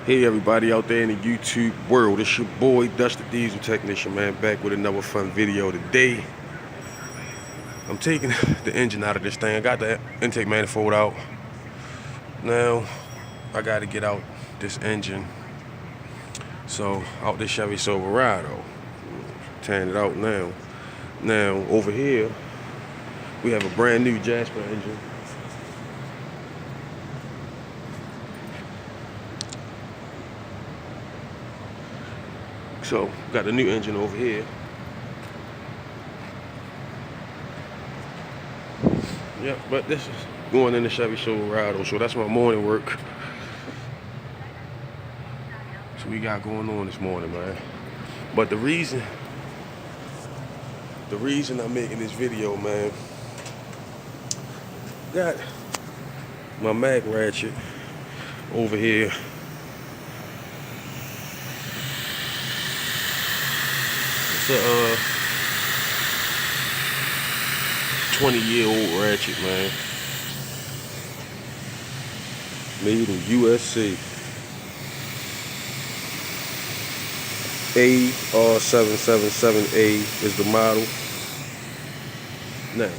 Hey everybody out there in the YouTube world, it's your boy Dusty Diesel Technician, man, back with another fun video today. I'm taking the engine out of this thing. I got the intake manifold out. Now I got to get out this engine. So out this Chevy Silverado, tearing it out now. Now over here we have a brand new Jasper engine. So got the new engine over here. Yeah, but this is going in the Chevy Silverado, so that's my morning work. So we got going on this morning, man. But the reason I'm making this video, man, got my mag ratchet over here. It's a 20-year-old ratchet, man. Made in USA. AR777A is the model. Now,